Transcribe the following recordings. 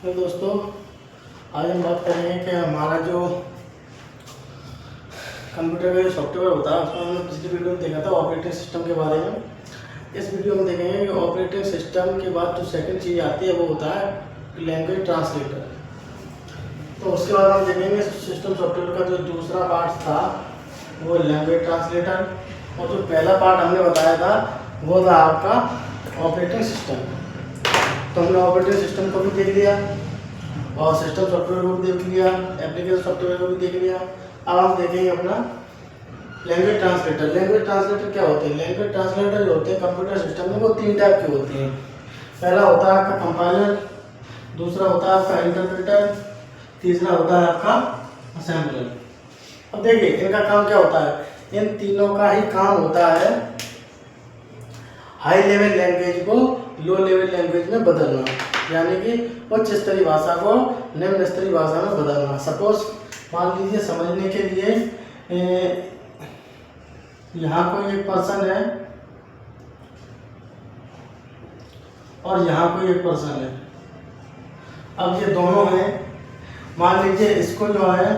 तो दोस्तों, आज हम बात करेंगे कि हमारा जो कंप्यूटर का जो सॉफ्टवेयर होता है उसमें हमने पिछली वीडियो में देखा था ऑपरेटिंग सिस्टम के बारे में। इस वीडियो में देखेंगे कि ऑपरेटिंग सिस्टम के बाद जो सेकंड चीज़ आती है वो होता है लैंग्वेज ट्रांसलेटर। तो उसके बाद हम देखेंगे सिस्टम सॉफ्टवेयर का जो दूसरा पार्ट था वो लैंग्वेज ट्रांसलेटर, और जो पहला पार्ट हमने बताया था वो था आपका ऑपरेटिंग सिस्टम। तो हमने ऑपरेटिंग सिस्टम को भी देख लिया और सिस्टम सॉफ्टवेयर को भी देख लिया, एप्लीकेशन सॉफ्टवेयर को भी देख लिया। अब हम देखेंगे अपना लैंग्वेज ट्रांसलेटर। लैंग्वेज ट्रांसलेटर क्या होते हैं? लैंग्वेज ट्रांसलेटर जो होते हैं कंप्यूटर सिस्टम में वो 3 टाइप के होते हैं। पहला होता है आपका कंपाइलर, दूसरा होता है आपका इंटरप्रेटर, तीसरा होता है आपका असेंबलर। अब देखिए इनका काम क्या होता है। इन तीनों का ही काम होता है हाई लेवल लैंग्वेज को लो लेवल लैंग्वेज में बदलना, यानी कि उच्च स्तरीय भाषा को निम्न स्तरीय भाषा में बदलना। सपोज मान लीजिए समझने के लिए यहाँ कोई एक पर्सन है और यहाँ कोई एक पर्सन है। अब ये दोनों हैं, मान लीजिए इसको जो है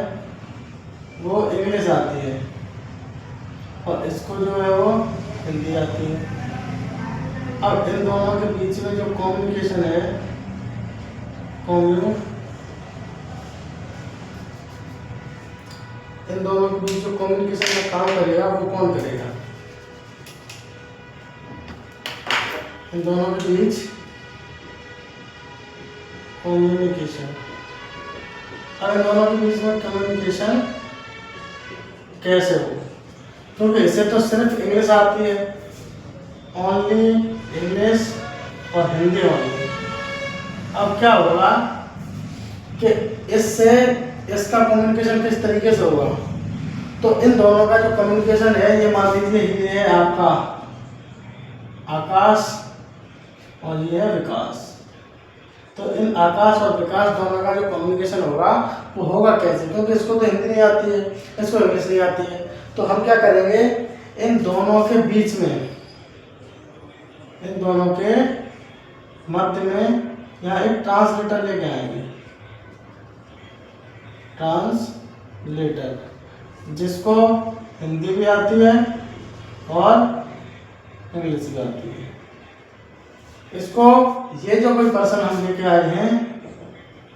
वो इंग्लिश आती है और इसको जो है वो हिंदी आती है। अब इन दोनों के बीच में जो कम्युनिकेशन है इन दोनों के बीच जो कम्युनिकेशन का काम करेगा वो कौन करेगा? इन दोनों के बीच कम्युनिकेशन, अब इन दोनों के बीच में कम्युनिकेशन कैसे हो? क्योंकि इसे तो सिर्फ इंग्लिश आती है, ओनली इंग्लिश और हिंदी ओनली। अब क्या होगा कि इससे इसका कम्युनिकेशन किस तरीके से होगा? तो इन दोनों का जो कम्युनिकेशन है, ये मान लीजिए ये है आपका आकाश और ये है विकास। तो इन आकाश और विकास दोनों का जो कम्युनिकेशन होगा वो होगा कैसे? क्योंकि इसको तो हिंदी नहीं आती है, इसको इंग्लिश नहीं आती है। तो हम क्या करेंगे, इन दोनों के बीच में, इन दोनों के मध्य में यहाँ एक ट्रांसलेटर लेके आएंगे। ट्रांसलेटर जिसको हिंदी भी आती है और इंग्लिश भी आती है। इसको ये जो कोई पर्सन हम लेके आए हैं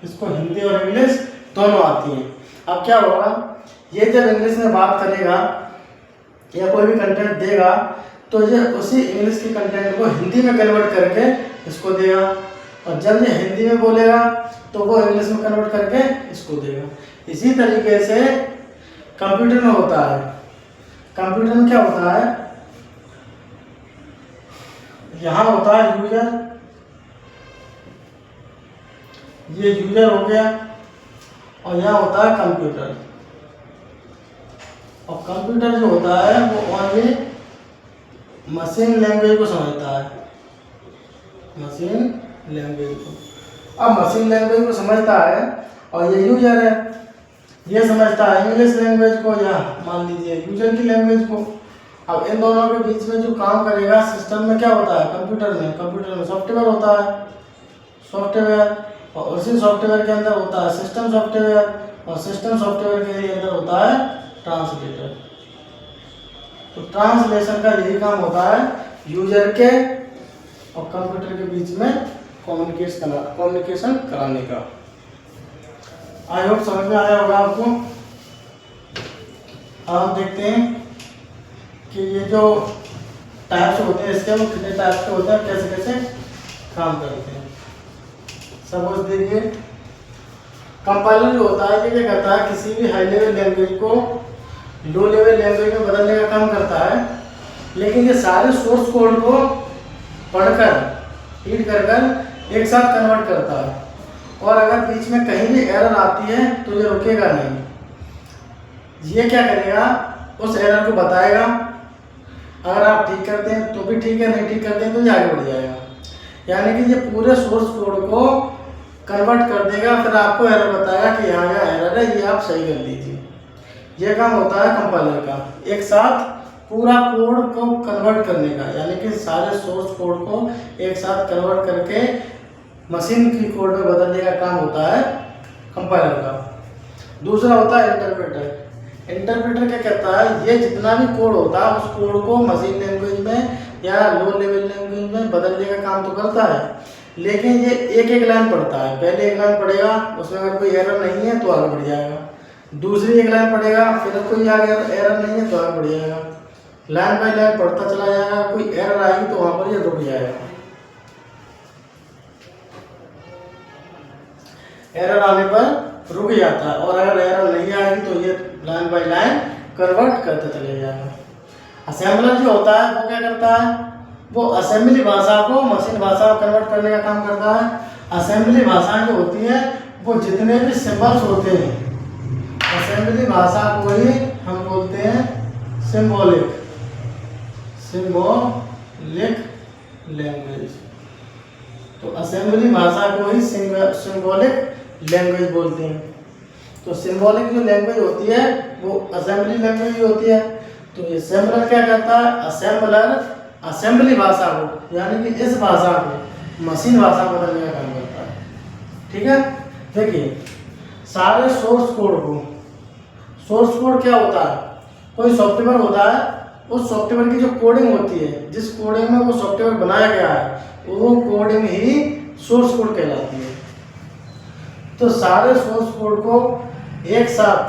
इसको हिंदी और इंग्लिश दोनों आती है। अब क्या होगा, ये जब इंग्लिश में बात करेगा या कोई भी कंटेंट देगा तो ये उसी इंग्लिश के कंटेंट को हिंदी में कन्वर्ट करके इसको देगा, और जब ये हिंदी में बोलेगा तो वो इंग्लिश में कन्वर्ट करके इसको देगा। इसी तरीके से कंप्यूटर में होता है। कंप्यूटर में क्या होता है, यहाँ होता है यूजर, ये यूजर हो गया, और यहाँ होता है कंप्यूटर। और कंप्यूटर जो होता है वो ओनली मशीन लैंग्वेज को समझता है, मशीन लैंग्वेज को। अब मशीन लैंग्वेज को समझता है और ये यूजर है, ये समझता है इंग्लिश लैंग्वेज को या मान लीजिए यूजर की लैंग्वेज को। अब इन दोनों के बीच में जो काम करेगा सिस्टम में क्या होता है, कंप्यूटर में सॉफ्टवेयर होता है, सॉफ्टवेयर, और उसी सॉफ्टवेयर के अंदर होता है सिस्टम सॉफ्टवेयर, और सिस्टम सॉफ्टवेयर के अंदर होता है ट्रांसलेटर। तो ट्रांसलेशन का यही काम होता है, यूजर के और कंप्यूटर के बीच में कम्युनिकेशन कराने का। आई होप समझ में आया होगा आपको। अब हम देखते हैं कि ये जो टाइप्स होते हैं इसके वो कितने टाइप्स के होते हैं, कैसे कैसे काम करते हैं। सपोज देखिए कंपाइलर जो होता है ये क्या करता है, किसी भी हाई लेवल लैंग्वेज को लो लेवल लैंग्वेज में बदलने का काम करता है, लेकिन ये सारे सोर्स कोड को पढ़कर रीड कर एक साथ कन्वर्ट करता है, और अगर बीच में कहीं भी एरर आती है तो ये रुकेगा नहीं। ये क्या करेगा, उस एरर को बताएगा, अगर आप ठीक करते हैं तो भी ठीक है, नहीं ठीक करते हैं तो ये आगे बढ़ जाएगा। यानी कि ये पूरे सोर्स कोड को कन्वर्ट कर देगा, फिर आपको एरर बताएगा कि यहाँ एरर है, ये आप सही कर दीजिए। ये काम होता है कंपाइलर का, एक साथ पूरा कोड को कन्वर्ट करने का, यानी कि सारे सोर्स कोड को एक साथ कन्वर्ट करके मशीन की कोड में बदलने का काम होता है कंपाइलर का। दूसरा होता है इंटरप्रेटर। इंटरप्रेटर क्या कहता है, ये जितना भी कोड होता है उस कोड को मशीन लैंग्वेज में या लो लेवल लैंग्वेज में बदलने का काम तो करता है, लेकिन ये एक एक लाइन पढ़ता है। पहले एक लाइन पढ़ेगा, उसमें अगर कोई एरर नहीं है तो आगे बढ़ जाएगा। दूसरी एक लाइन पढ़ेगा, फिर कोई आगे एरर नहीं है तो आगे बढ़ जाएगा। लाइन बाय लाइन पढ़ता चला जाएगा। कोई एरर आएगी तो वहां पर ये रुक जाएगा। एरर आने पर रुक जाता है, और अगर एरर नहीं आएगी तो ये लाइन बाय लाइन कन्वर्ट करते चले जाएगा। असेंबलर जो होता है वो क्या करता है, वो असेंबली भाषा को मशीन भाषा में कन्वर्ट करने का काम करता है। असेंबली भाषा जो होती है वो जितने भी सिंबल्स होते हैं, असेंबली भाषा को ही हम बोलते हैं सिंबॉलिक लैंग्वेज। तो असेंबली भाषा को ही सिंबॉलिक लैंग्वेज बोलते हैं। तो सिंबॉलिक जो लैंग्वेज होती है वो असेंबली लैंग्वेज होती है। तो ये असेंबलर क्या करता है, असेंबलर असेंबली भाषा को यानी कि इस भाषा को मशीन भाषा में बदलने का काम करता है। ठीक है, देखिए सारे सोर्स कोड क्या होता है, कोई सॉफ्टवेयर होता है, उस सॉफ्टवेयर की जो कोडिंग होती है, जिस कोडिंग में वो सॉफ्टवेयर बनाया गया है, वो कोडिंग ही सोर्स कोड कहलाती है। तो सारे सोर्स कोड को एक साथ,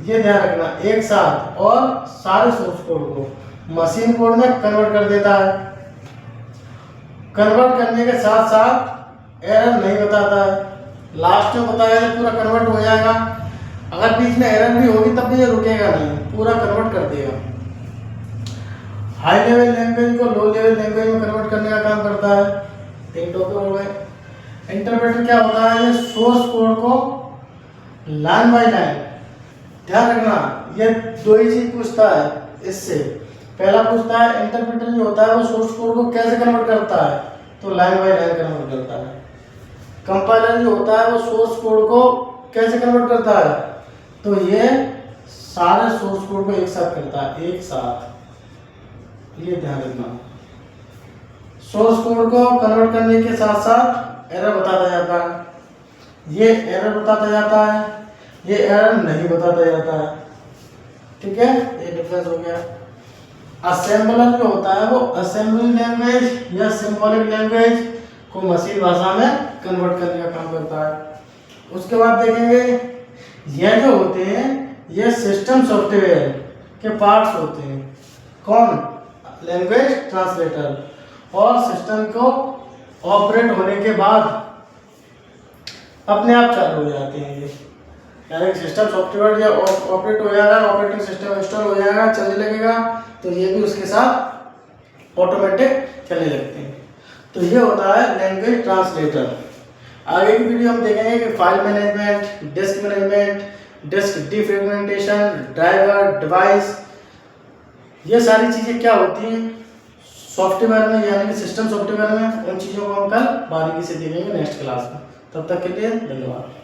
ये ध्यान रखना, एक साथ और सारे सोर्स कोड को मशीन कोड में कन्वर्ट कर देता है। कन्वर्ट करने के साथ साथ एरर नहीं बताता है। लास्ट में बताया पूरा कन्वर्ट हो जाएगा। अगर बीच में एरर भी होगी तब भी ये रुकेगा नहीं, पूरा कन्वर्ट कर देगा। हाई लेवल लैंग्वेज को लो लेवल लैंग्वेज में कन्वर्ट करने का काम करता है। 3 टॉपिक हो गए। इंटरप्रेटर क्या होता है, ये सोर्स कोड को लाइन बाय लाइन, ध्यान रखना ये 2 ही चीज पूछता है इससे। पहला पूछता है इंटरप्रेटर जो होता है वो सोर्स कोड को कैसे कन्वर्ट करता है, तो लाइन बाय लाइन कन्वर्ट करता है। कंपाइलर जो होता है वो सोर्स कोड को कैसे कन्वर्ट करता है, तो ये सारे सोर्स कोड को एक साथ करता है, एक साथ। ये ध्यान रखना, सोर्स कोड को कन्वर्ट करने के साथ साथ एरर बताता जाता है। ये एरर बताता जाता है, ये एरर नहीं बताता जाता है। ठीक है, ये डिफरेंस हो गया। असेंबलर जो होता है वो असेंबली लैंग्वेज या सिंबॉलिक लैंग्वेज को मशीन भाषा में कन्वर्ट करने का काम करता है। उसके बाद देखेंगे ये जो होते हैं ये सिस्टम सॉफ्टवेयर के पार्ट्स होते हैं। कौन, लैंग्वेज ट्रांसलेटर। और सिस्टम को ऑपरेट होने के बाद अपने आप चालू हो जाते हैं ये, यानी सिस्टम सॉफ्टवेयर या ऑपरेट हो जाएगा, ऑपरेटिंग सिस्टम इंस्टॉल हो जाएगा, चलने लगेगा, तो ये भी उसके साथ ऑटोमेटिक चलने लगते हैं। तो ये होता है लैंग्वेज ट्रांसलेटर। आगे की वीडियो हम देखेंगे कि file management, disk management, disk defragmentation, driver, device, ये सारी चीज़ें क्या होती हैं सॉफ्टवेयर में, यानी कि सिस्टम सॉफ्टवेयर में। उन चीज़ों को हम कल बारीकी से देखेंगे नेक्स्ट क्लास में। तब तक के लिए धन्यवाद।